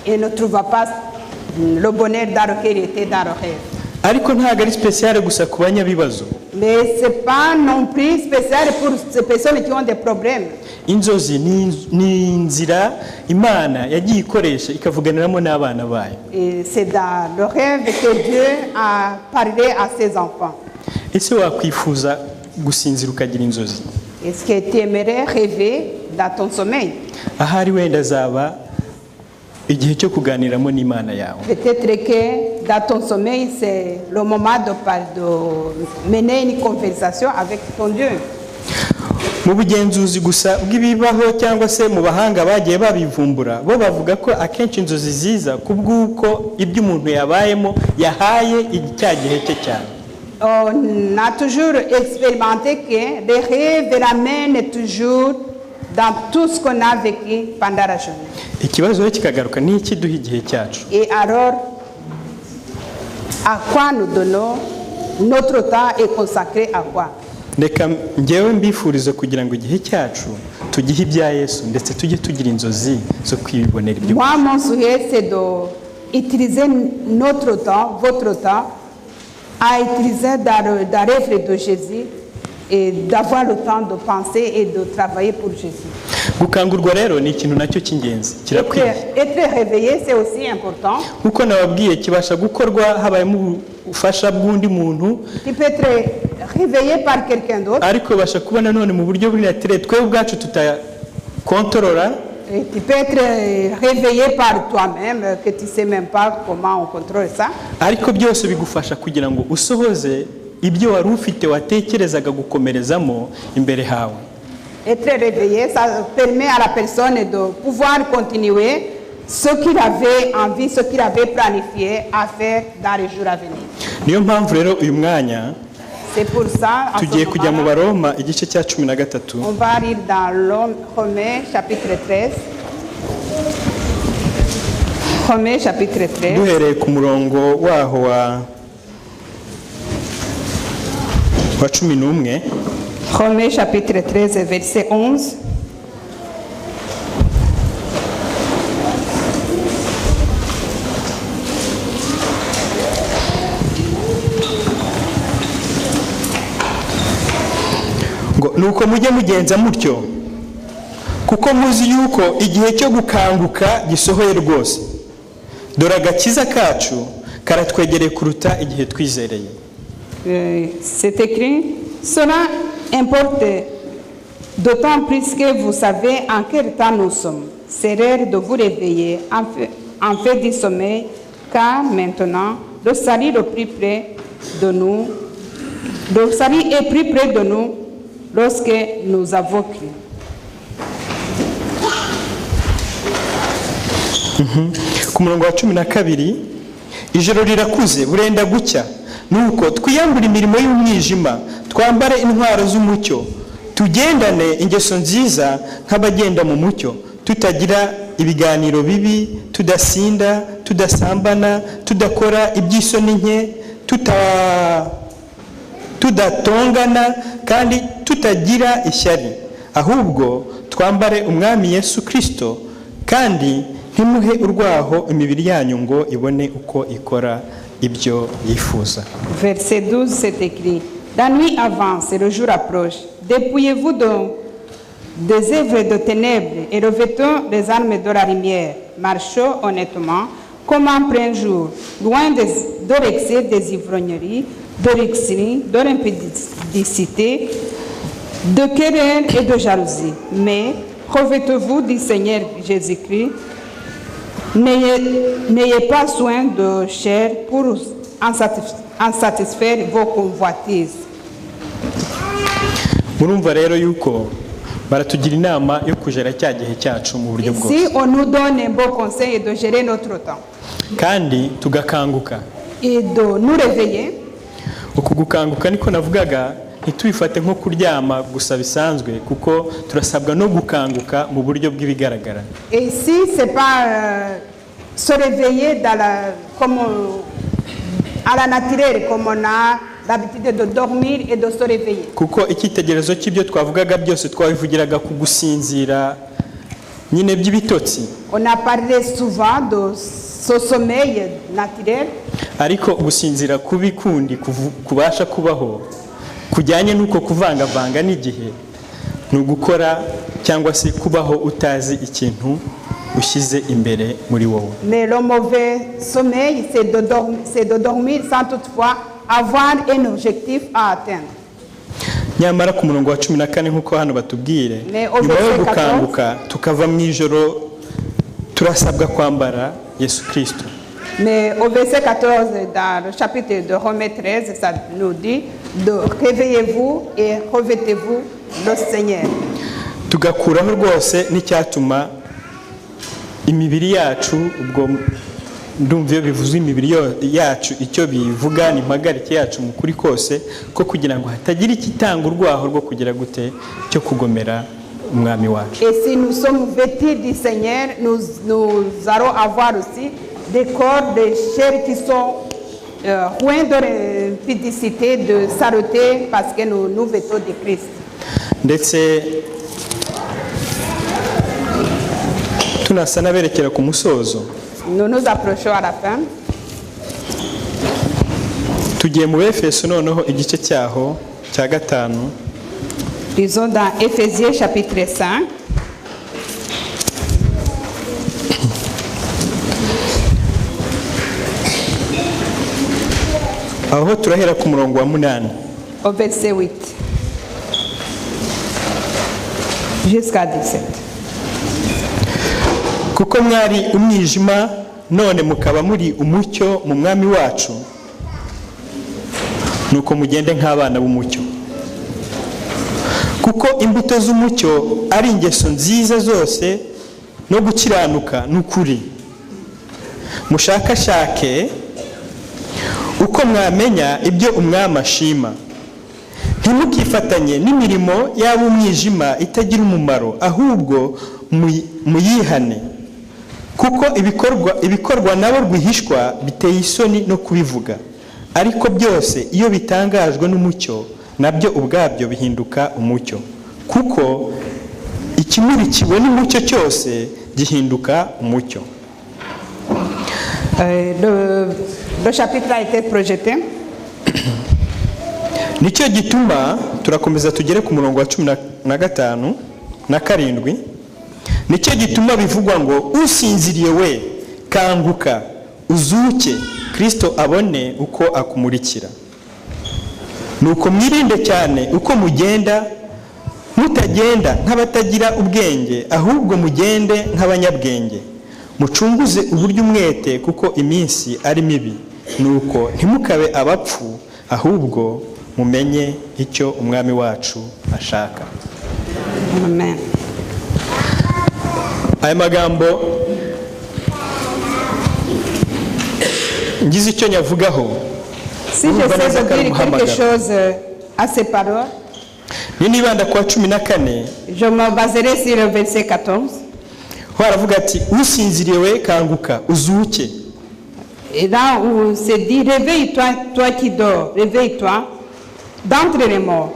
et ne trouve pas le bonheur dans lequel il était dans le rêve. ariko ntabwo ari spécial gusa ku banyabibazo. Mais ce n'est pas non plus spécial pour ces personnes qui ont des problèmes. inzozi ni inzira Imana yagiye ikoresha ikavuganiramo n'abana bayo. Et c'est dans le rêve que Dieu a parlé à ses enfants. ese wakwifuza gusinzira ukagira inzozi? Est-ce que tu aimerais rêver dans ton sommeil? ahari wenda zaba igihe cyo kuganiramo n'Imana yawe. Peut-être que dans ton sommeil, c'est le moment de mener une conversation avec ton Dieu. mu bugenzuzi gusa bw'ibibaho cyangwa se mu bahanga bagiye babivumbura, bo bavuga ko akenshi inzozi ziza kubw'uko ibyo umuntu yabayemo yahaye cya gihe cye cyane. On a toujours expérimenté que les rêves ramènent toujours dans tout ce qu'on a vécu pendant la journée. ikibazo rero kikagaruka ni iki duha igihe cyacu. Et alors, à quoi nous donnons notre temps est consacré à quoi? reka njyewe mbifuriza kugira ngo igihe cyacu tugihe ibya Yesu, ndetse tujye tugira inzozi zo kwibonera ibyo. Moi, mon souhait, c'est d'utiliser notre temps, votre temps, à utiliser dans l'œuvre de Jésus et d'avoir le temps de penser et de travailler pour Jésus. gukangurwa rero ni ikintu nacyo cy'ingenzi kirakwiye. Être réveillé, c'est aussi important. Kuko nababwiye kibasha gukorwa habayemo ubufasha bw'undi muntu, Tu peux être réveillé par quelqu'un d'autre. ariko babasha kubona none mu buryo buri naturel twebwe ubwacu tutakontorora. Et tu peux être réveillé par toi-même, que tu ne sais même pas comment on contrôle ça. Ariko byose bigufasha kugira ngo usohoze ibyo wari ufite watekerezaga gukomerezamo imbere hawe. Être réveillé, ça permet à la personne de pouvoir continuer ce qu'il avait envie, ce qu'il avait planifié à faire dans les jours à venir. Niyo mpamvu rero uyu mwanya C'est pour ça, en tugiye ce kujya mu moment-là, Baroma igice cya 13 on va lire dans Romains chapitre 13. Romains chapitre 13. duhereye ku murongo waho wa 11. Romains chapitre 13, verset 11. ngo nuko mujye mugenza mutyo kuko muzi yuko igihe cyo gukanguka gisohoye rwose, dore agakiza kacu karatwegereye kuruta igihe twizereye. C'est écrit, cela importe d'autant plus que vous savez en quel temps nous sommes. C'est l'heure de vous réveiller en fait du sommeil, car maintenant le salut est plus près de nous. Le salut est plus près de nous lorsque nous avons cru. Ku murongo wa 12, ijoro rirakuze burenda gucya, nuko twiyambura imirimo y'umwijima twambare intwaro z'umucyo, tugendane ingeso nziza nk'abagenda mu mucyo, tutagira ibiganiro bibi, tudasinda, tudasambana, tudakora iby'isoni nke, tudatongana kandi tutagira ishyari, ahubwo twambare umwami Yesu Kristo, kandi ntimuhe urwaho imibiri yanyu ngo ibone uko ikora ibyo yifuza. Verset 12, c'est écrit, la nuit avance et le jour approche. Dépouillez-vous des œuvres de ténèbres et revêtons les armes de la lumière. Marchons honnêtement comme en plein jour, loin de l'excès des ivrogneries, de l'excès, de l'impudicité, de querelle et de jalousie. Mais revêtez-vous du Seigneur Jésus-Christ. N'ayez pas soin de chair pour en satisfaire vos convoitises. Murumva rero yuko baratugira inama yo kujera cya gihe cyacu mu buryo bwose. Ici, on nous donne un beau conseil de gérer notre temps. Kandi tugakanguka. Et de nous réveiller. Uku gukanguka niko navugaga, ntitubifate nko kuryama gusa bisanzwe, kuko turasabwa no gukanguka mu buryo bw'ibigaragara. Et ici, c'est pas se réveiller comme à la naturelle, comme on a l'habitude de dormir et de se réveiller. Kuko icyitegerezo cy'ibyo twavugaga byose twabivugiraga ku gusinzira nyine by'ibitotsi. On a parlé souvent de ce sommeil naturel. Ariko gusinzira kubi kundi kubasha kubaho kujyanye nuko kuvangavanga n'igihe, ni ugukora cyangwa se kubaho utazi ikintu ushyize imbere muri wowe. Mais le mauvais sommeil, c'est de dormir sans toutefois avoir un objectif à atteindre. Nyamara ku murongo wa 14 nkuko hano batubwire, nyuma yo gukanguka tukava mu ijoro, turasabwa kwambara Yesu Kristo. Mais au verset 14 dans le chapitre de Romains 13, ça nous dit de réveillez-vous et revêtez-vous le Seigneur. Tugakuraho rwose n'icyatuma imibiri yacu, ubwo ndumva iyo bivuze imibiri yacu icyo bivuga ni impagarike yacu mu kuri kose, ko kugira ngo hatagira ikitanga urwaho rwo kugira gute cyo kugomera umwami wacu. Et si nous sommes vêtus du Seigneur, nous allons avoir aussi des corps, des chairs qui sont loin de l'impudicité, de saleté, parce que nous vêtons de Christ. Ndetse tunasa naberekera ku musozo, nous nous approchons à la fin. tugiye mu Efeso noneho igice cyaho cya 5. Lisons dans Éphésiens chapitre 5. aho turahera ku murongo wa 8 Au verset 8 jusqu'à 17. kuko mwari umwijima none mukaba muri umucyo mu mwami wacu, nuko mugende nk'abana b'umucyo. Kuko imbuto z'umucyo ari ingeso nziza zose no gukiranuka n'ukuri. Mushakashake uko mwamenya ibyo umwami ashima. Ntimukifatanye n'imirimo y'ab'umwijima itagira umumaro, ahubwo muyihane. Kuko ibikorwa nabo rwihishwa biteye isoni no kubivuga. Ariko byose iyo bitangajwe n'umucyo, nabyo ubwabyo bihinduka umucyo. Kuko ikimurikiwe n'umucyo cyose gihinduka umucyo. Le chapitre a été projeté. Nicyo gituma turakomeza tugere ku murongo wa 15 na 7. Nicyo gituma bivugwa ngo usinziriye we kanguka uzuke, Kristo abone uko akumurikira. Nuko mwirinde cyane uko mugenda, mutagenda nk'abatagira ubwenge, ahubwo mugende nk'abanyabwenge. Mucunguze uburyo umwete, kuko iminsi ari mibi. Nuko ntimukabe abapfu, ahubwo mumenye icyo umwami wacu ashaka. Amen. Aya magambo ngize icyo nyavugaho. Si j'essaie de dire quelque chose à ces paroles, Nibanda kwa 14, je me baserai sur le verset 14. Haravuga ati usinziriye we kanguka uzuke. Et là où c'est dit réveille-toi, toi qui dors, réveille-toi d'entre les morts.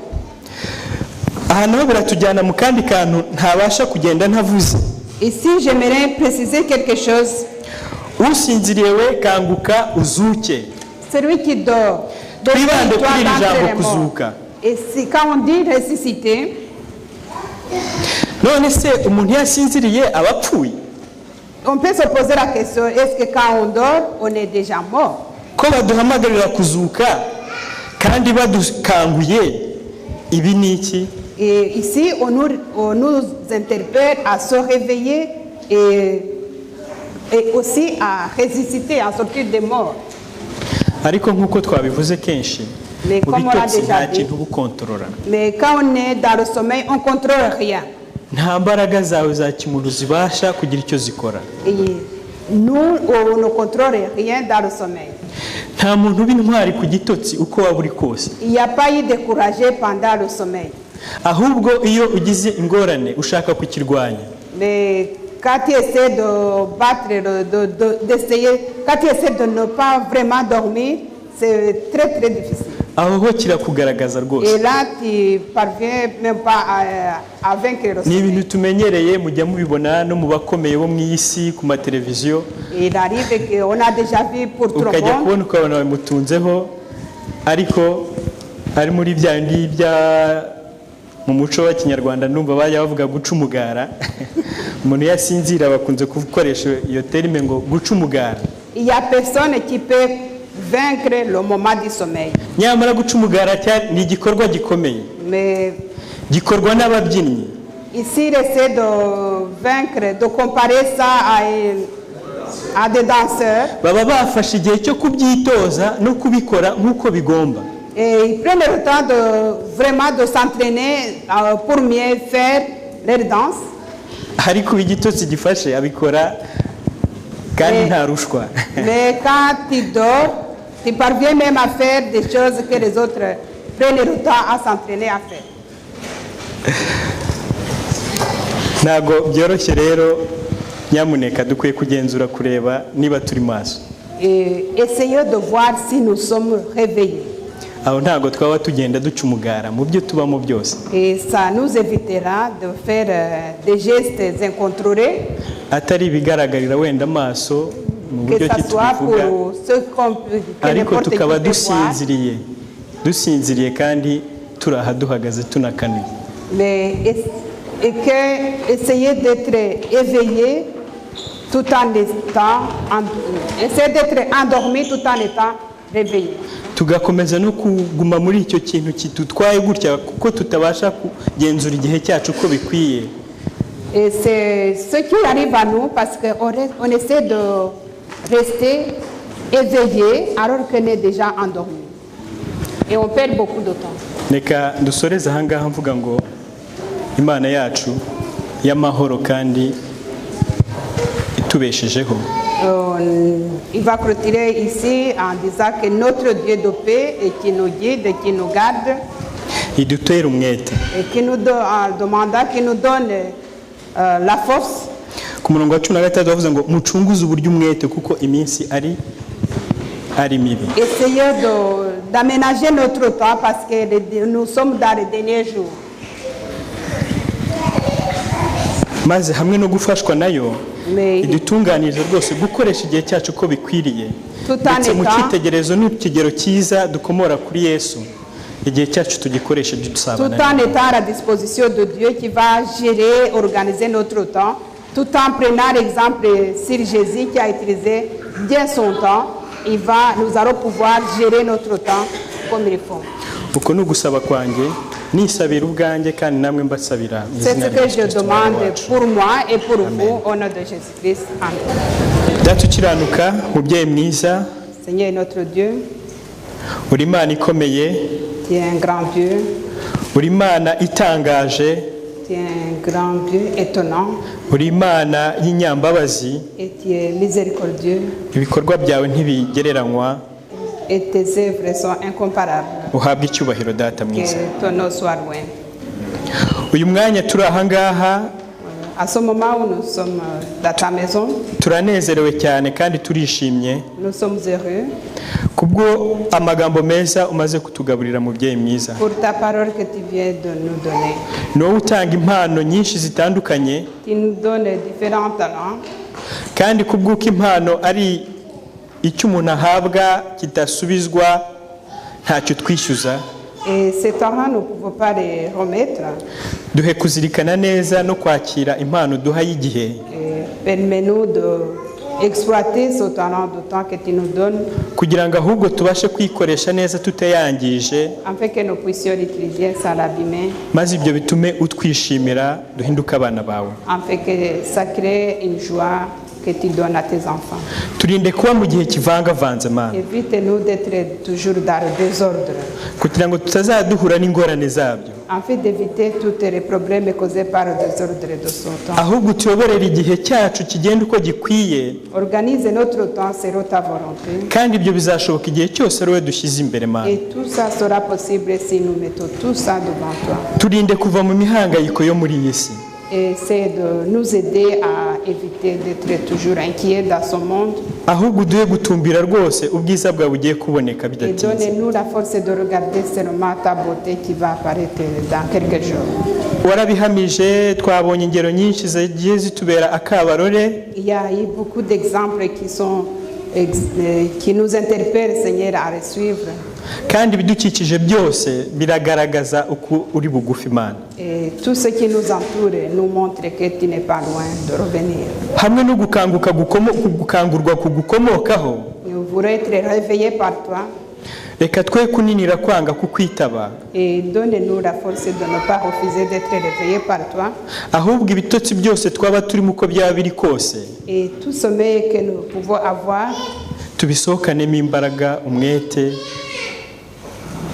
Aha naho biratujyana mu kandi kantu ntabasha kugenda ntavuze. Ici j'aimerais préciser quelque chose. Usinziriye we kanguka uzuke. Celui qui dort, Twibande réveille-toi kuri iri d'entre jambo les morts. kuzuka. Et si, quand on dit ressusciter, None se umuntu yasinziriye abapfuye? on peut se poser la question, est-ce que quand on dort, on est déjà mort? Ko baduhamagarira kuzuka kandi badukanguye, ibi ni iki? Et ici, on nous interpelle à se réveiller et aussi à ressusciter, à sortir des morts. Ariko nkuko twabivuze kenshi, Mais mu comme on l'a bitotsi déjà nta dit, kintu gukontorora. mais quand on est dans le sommeil, on ne contrôle rien. Nta mbaraga zawe za kimuntu zibasha kugira icyo zikora. Et nous, on ne contrôle rien dans le sommeil. Nta muntu b'intwari ku gitotsi uko waba uri kose. Il n'y a pas eu de découragé pendant le sommeil. Ahubwo iyo ugize ingorane ushaka kukirwanya. Mais quand tu essaies de battre, d'essayer, quand tu essaies de ne pas vraiment dormir, c'est très très difficile. Aho ho kirakugaragaza rwose. Et là, tu parviens même pas à vaincre le Ni sommeil. ibintu tumenyereye mujya mubibona no mu bakomeye bo mu isi ku mateleviziyo. Il arrive qu'on a déjà vu pour tout le Ukajya monde. kubona ukabona bamutunzeho, ariko ari muri bya ndi bya mu muco wa Kinyarwanda ndumva bajya bavuga guca umugara. Umuntu yasinzira bakunze gukoresha iyo terime ngo guca umugara. Il n'y a personne qui peut vaincre le moment du sommeil. Nyamara guca umugara ni igikorwa gikomeye. Mais Gikorwa n'ababyinnyi. ici, il essaie de vaincre, de comparer ça à des danseurs. Baba bafashe igihe cyo kubyitoza no kubikora nk'uko bigomba. Et ils prennent le temps de vraiment de s'entraîner pour mieux faire leur danse. Ariko igitotsi gifashe abikora kandi nta rushwa. Mais quand tu dors, tu parviens même à faire des choses que les autres prennent le temps à s'entraîner à faire. Ntago byoroshye rero, nyamuneka dukwiye kugenzura kureba niba turi maso. Et essayons de voir si nous sommes réveillés. Aho ntago twaba tugenda duca umugara mu byo tubamo byose. Et ça nous évitera de faire des gestes incontrôlés. Atari bigaragarira wenda amaso mu que buryo ce ki soit tubivuga pour ceux que ariko n'importe qui tukaba peut voir, dusinziriye kandi turi aha duhagaze tunakanuye, mais essayer d'être éveillé tout en étant, essayer d'être endormi tout en étant réveillé. tugakomeza no kuguma muri icyo kintu kitutwaye gutya kuko tutabasha kugenzura igihe cyacu uko bikwiye. Et c'est ce qui arrive à nous parce qu'on essaie de rester éveillé alors qu'on est déjà endormi. Et on perd beaucoup de temps. Reka dusoreze aha ngaha mvuga ngo Imana yacu y'amahoro kandi itubeshejeho. Il va clôturer ici en disant que notre Dieu de paix et qui nous guide et qui nous garde idutera umwete et qui nous demanda, qui nous donne la force. Ku murongo wa 13 bavuze ngo mucunguze uburyo umwete kuko iminsi ari mibi. Essayez d'aménager notre temps parce que nous sommes dans les derniers jours. Maze hamwe no gufashwa nayo idutunganiriza rwose gukoresha igihe cyacu uko bikwiriye ndetse mu cyitegererezo n'ikigero cyiza dukomora kuri Yesu, igihe cyacu tugikoreshe dusabana, tout en étant à la disposition de Dieu qui va gérer, organiser notre temps, tout en prenant l'exemple sur Jésus qui a utilisé bien son temps. Nous allons pouvoir gérer notre temps comme il faut. uko n'ugusaba kwanjye nisabira ubwanjye kandi namwe mbasabira. C'est ce que je demande pour moi et pour vous au nom de Jésus-Christ. Amen. Data ukiranuka mubyeyi mwiza, Seigneur notre Dieu, uri Imana ikomeye, tu es un grand Dieu, uri Imana itangaje, tu es un grand Dieu étonnant uri Imana y'inyambabazi, et tu es miséricordieux ibikorwa byawe ntibigereranywa, et tes œuvres sont incomparables. uhabwe icyubahiro Data Que mwiza. ton nom soit loin. Uyu mwanya turi aha ngaha À ce moment où nous sommes dans ta maison, turanezerewe cyane kandi turishimye nous sommes heureux kubwo amagambo meza umaze kutugaburira mubyeyi mwiza. pour ta parole que tu viens de nous donner. Ni wowe utanga impano nyinshi zitandukanye Tu nous donnes différents talents kandi kubw'uko impano ari icyo umuntu ahabwa kidasubizwa ntacyo twishyuza, et ces talents nous ne pouvons pas les remettre. duhe kuzirikana neza no kwakira impano duha y'igihe, Permets-nous d'exploiter ce talent de temps que tu nous donnes kugira ngo ahubwo tubashe kwikoresha neza tutayangije, afin que nous puissions l'utiliser sans l'abîmer, maze ibyo bitume utwishimira duhinduke abana bawe. afin que ça crée une joie que tu donnes à tes enfants. Turinde kuba mu gihe kivangavanze Mana, Évite-nous d'être toujours dans le désordre, kugira ngo tutazaduhura n'ingorane zabyo, afin d'éviter tous les problèmes causés par le désordre de ce temps. ahubwo tuyoborere igihe cyacu kigenda uko gikwiye, Organise notre temps selon ta volonté. kandi ibyo bizashoboka igihe cyose ari wowe dushyize imbere Mana. Et tout ça sera possible si nous mettons tout ça devant toi. Turinde kuva mu mihangayiko yo muri iyi si, Et essaie de nous aider à éviter d'être toujours inquiets dans ce monde. ahubwo uduhe gutumbira rwose ubwiza bwawe bugiye kuboneka Et bidatinze. donne-nous la force de regarder seulement ta beauté qui va apparaître dans quelques jours. Warabihamije, twabonye ingero nyinshi zigiye zitubera akabarore, Il y a eu beaucoup d'exemples qui nous interpellent, Seigneur, à les suivre. kandi ibidukikije byose biragaragaza uko uri bugufi Mana. Et tout ce qui nous entoure nous montre que tu n'es pas loin de revenir. Hamwe no gukangurwa kugukomokaho, Nous voulons être réveillés par toi reka twe kuninira kwanga kukwitaba, et donne-nous la force de ne pas refuser d'être réveillés par toi. ahubwo ibitotsi byose twaba turimo uko byaba biri kose Et tout sommeil que nous pouvons avoir, tubisohokanemo imbaraga, umwete,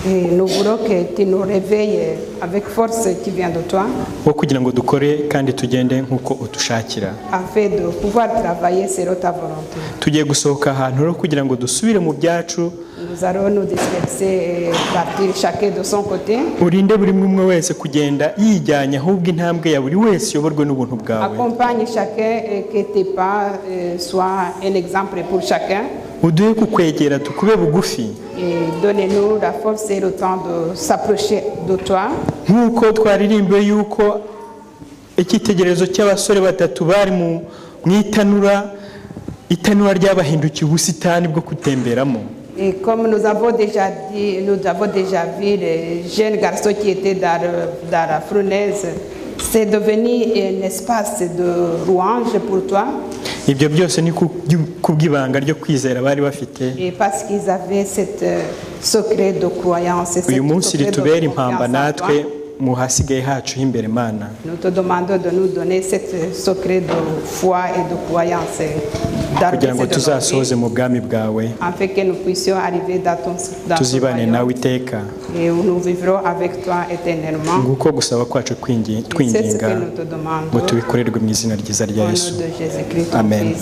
et nous voulons que tu nous réveilles avec force qui vient de toi, wo kugira ngo dukore kandi tugende nk'uko udushakira. afin de pouvoir travailler selon ta volonté. Tugiye gusohoka ahantu rero kugira ngo dusubire mu byacu, Nous allons nous disperser et partir chacun de son côté. urinde buri umwe wese kugenda yijyanye, ahubwo intambwe ya buri wese iyoborwe n'ubuntu bwawe. Accompagne chacun et que tes pas soient un exemple pour chacun. Uduhe kukwegera tukube bugufi, Et donne-nous la force et le temps de s'approcher de toi. nk'uko twaririmbiwe yuko icyitegererezo cy'abasore batatu bari mu itanura itanura ryabahindukiye ubusitani bwo kutemberamo. Et comme nous avons déjà dit, nous avons déjà vu les jeunes garçons qui étaient dans la fournaise, c'est devenu un espace de louange pour toi. Ibyo byose ni kubw'ibanga ryo kwizera bari bafite. Et parce qu'ils avaient cette secret de croyance. Uyu munsi ritubera impamba natwe mu hasigaye hacu h'imbere Mana. Nous te demandons de nous donner cette secret de foi et de croyance. Kugira ngo tuzasohoze mu bwami bwawe. Afin que nous puissions arriver dans ton tuzibane nawe iteka. Et nous vivrons avec toi éternellement. Nguko gusaba kwacu twinginga ngo tubikorerwe mu izina ryiza rya Yesu. Amen.